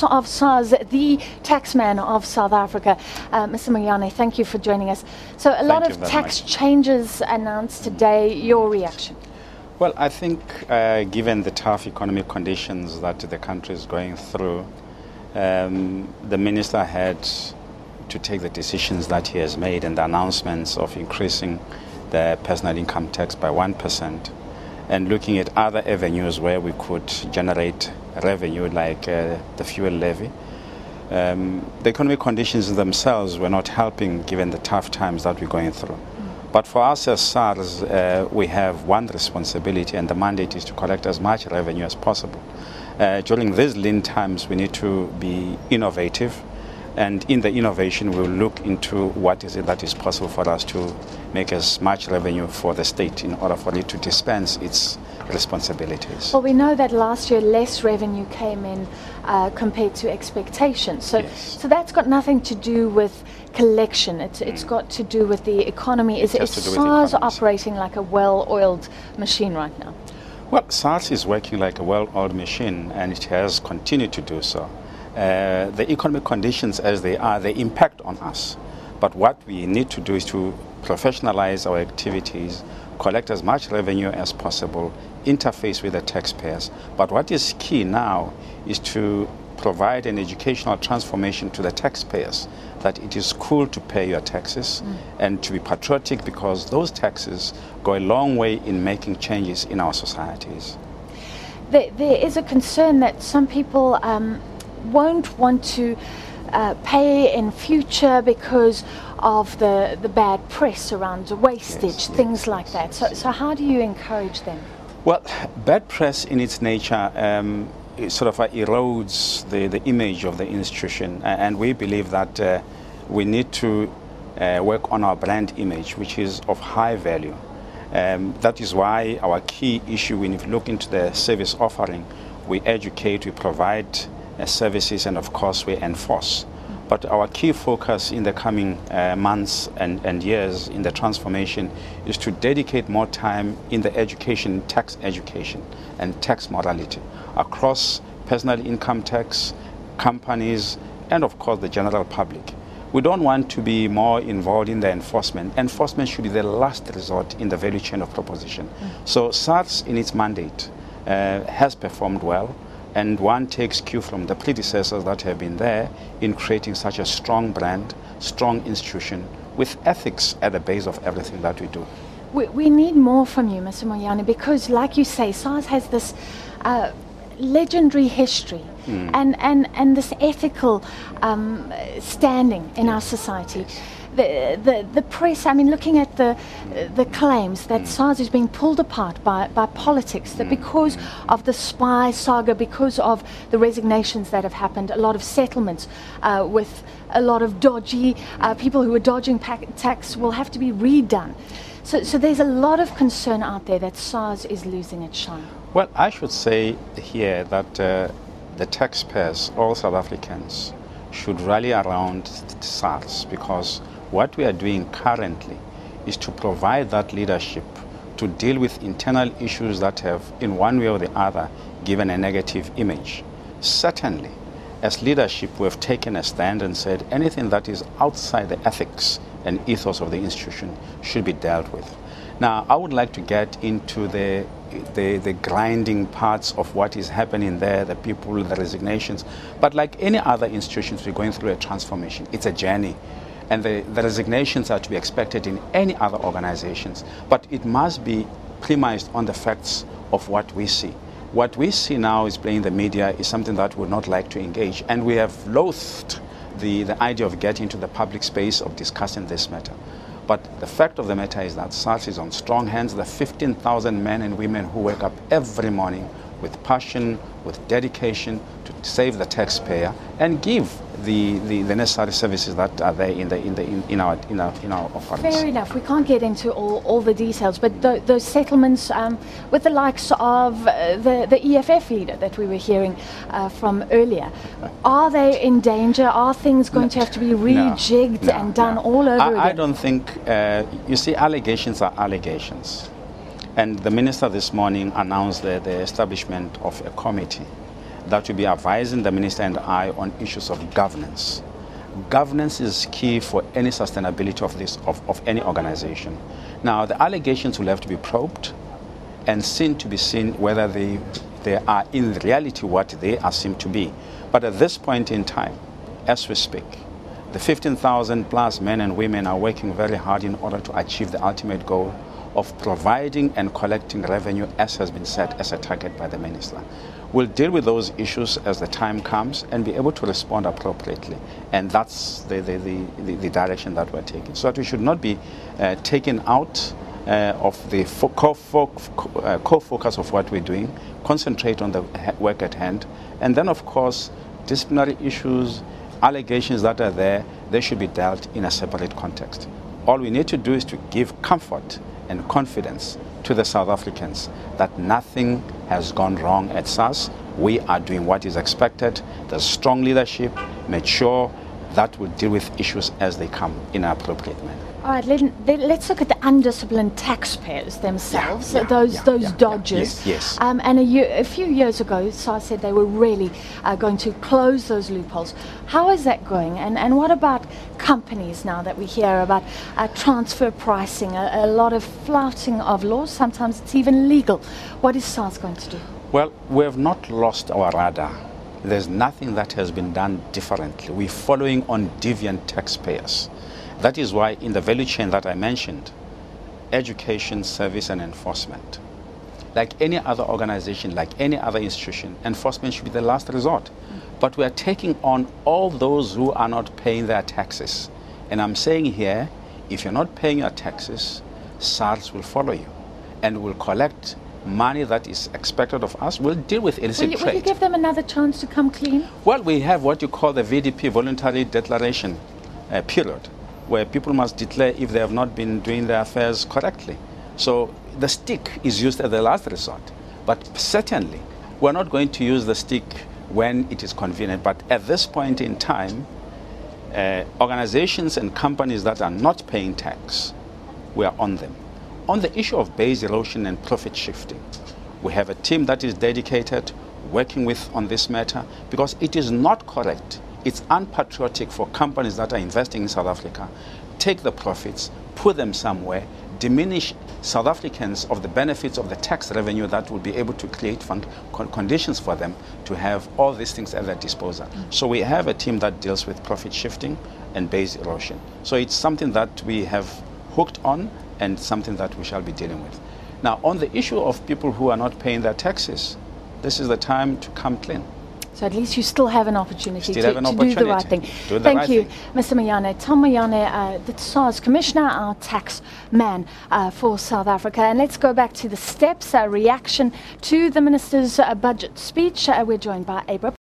of SARS, the taxman of South Africa. Mr. Moyane, thank you for joining us. So a lot of tax changes announced today. Your reaction? Well, I think given the tough economic conditions that the country is going through, the minister had to take the decisions that he has made and the announcements of increasing the personal income tax by 1% and looking at other avenues where we could generate revenue like the fuel levy. The economic conditions themselves were not helping given the tough times that we're going through. But for us as SARS, we have one responsibility, and the mandate is to collect as much revenue as possible. During these lean times, we need to be innovative, and in the innovation, we'll look into what is it that is possible for us to make as much revenue for the state in order for it to dispense its responsibilities. Well, we know that last year less revenue came in compared to expectations. So, Yes. so that's got nothing to do with collection. It's got to do with the economy. Is SARS operating like a well-oiled machine right now? Well, SARS is working like a well-oiled machine, and it has continued to do so. The economic conditions as they are, they impact on us. But what we need to do is to professionalize our activities, collect as much revenue as possible, interface with the taxpayers. But what is key now is to provide an educational transformation to the taxpayers, that it is cool to pay your taxes and to be patriotic, because those taxes go a long way in making changes in our societies. There is a concern that some people won't want to pay in future because of the bad press around wastage, things like that. So how do you encourage them? Well, bad press in its nature it sort of erodes the image of the institution, and we believe that we need to work on our brand image, which is of high value. That is why our key issue, when you look into the service offering, we educate, we provide services, and of course we enforce. But our key focus in the coming months and years in the transformation is to dedicate more time in the education, tax education and tax morality across personal income tax, companies, and of course the general public. We don't want to be more involved in the enforcement. Enforcement should be the last resort in the value chain of proposition. So SARS in its mandate has performed well, and one takes cue from the predecessors that have been there in creating such a strong brand, strong institution, with ethics at the base of everything that we do. We need more from you, Mr. Moyane, because like you say, SARS has this legendary history and this ethical standing in our society. The press, I mean, looking at the claims that SARS is being pulled apart by politics, that because of the spy saga, because of the resignations that have happened, a lot of settlements with a lot of dodgy people who are dodging tax will have to be redone. So there's a lot of concern out there that SARS is losing its shine. Well, I should say here that the taxpayers, all South Africans, should rally around SARS, because what we are doing currently is to provide that leadership to deal with internal issues that have, in one way or the other, given a negative image. Certainly, as leadership, we have taken a stand and said anything that is outside the ethics and ethos of the institution should be dealt with. Now, I would like to get into the grinding parts of what is happening there, the people, the resignations. But like any other institutions, we're going through a transformation. It's a journey. And the resignations are to be expected in any other organizations. But it must be premised on the facts of what we see. What we see now is playing the media is something that we would not like to engage. And we have loathed the idea of getting into the public space of discussing this matter. But the fact of the matter is that SARS is on strong hands. The 15,000 men and women who wake up every morning with passion, with dedication to save the taxpayer and give the necessary services that are there in our offerings. Fair enough. We can't get into all the details, but those settlements with the likes of the EFF leader that we were hearing from earlier, are they in danger? Are things going to have to be rejigged and done all over again? I don't think, you see, allegations are allegations. And the minister this morning announced the establishment of a committee that will be advising the Minister and I on issues of governance. Governance is key for any sustainability of any organization. Now, the allegations will have to be probed and to be seen whether they are in reality what they are seen to be. But at this point in time, as we speak, the 15,000 plus men and women are working very hard in order to achieve the ultimate goal of providing and collecting revenue as has been set as a target by the Minister. We'll deal with those issues as the time comes and be able to respond appropriately. And that's the direction that we're taking. So that we should not be taken out of the core focus of what we're doing, concentrate on the work at hand, and then of course disciplinary issues, allegations that are there, they should be dealt in a separate context. All we need to do is to give comfort and confidence to the South Africans that nothing has gone wrong at SARS. We are doing what is expected. There's strong leadership, mature, that will deal with issues as they come in an appropriate manner. All right, let's look at the undisciplined taxpayers themselves, those dodgers. Yes. And a few years ago, SARS said they were really going to close those loopholes. How is that going? And what about companies now that we hear about transfer pricing, a lot of flouting of laws, sometimes it's even legal. What is SARS going to do? Well, we have not lost our radar. There's nothing that has been done differently. We're following on deviant taxpayers. That is why in the value chain that I mentioned, education, service and enforcement, like any other organization, like any other institution, enforcement should be the last resort. But we are taking on all those who are not paying their taxes. And I'm saying here, if you're not paying your taxes, SARS will follow you and will collect money that is expected of us. We'll deal with illicit trade. Will you give them another chance to come clean? Well, we have what you call the VDP, voluntary declaration period, where people must declare if they have not been doing their affairs correctly. So the stick is used as the last resort. But certainly, we're not going to use the stick when it is convenient. But at this point in time, organizations and companies that are not paying tax, we are on them. On the issue of base erosion and profit shifting, we have a team that is dedicated, working on this matter, because it is not correct. It's unpatriotic for companies that are investing in South Africa, take the profits, put them somewhere, diminish South Africans of the benefits of the tax revenue that will be able to create conditions for them to have all these things at their disposal. So we have a team that deals with profit shifting and base erosion. So it's something that we have hooked on and something that we shall be dealing with. Now, on the issue of people who are not paying their taxes, this is the time to come clean. So at least you still have an opportunity to do the right thing. Thank you, Mr. Moyane. Tom Moyane, the SARS Commissioner, our tax man for South Africa. And let's go back to the steps, reaction to the Minister's budget speech. We're joined by Abra.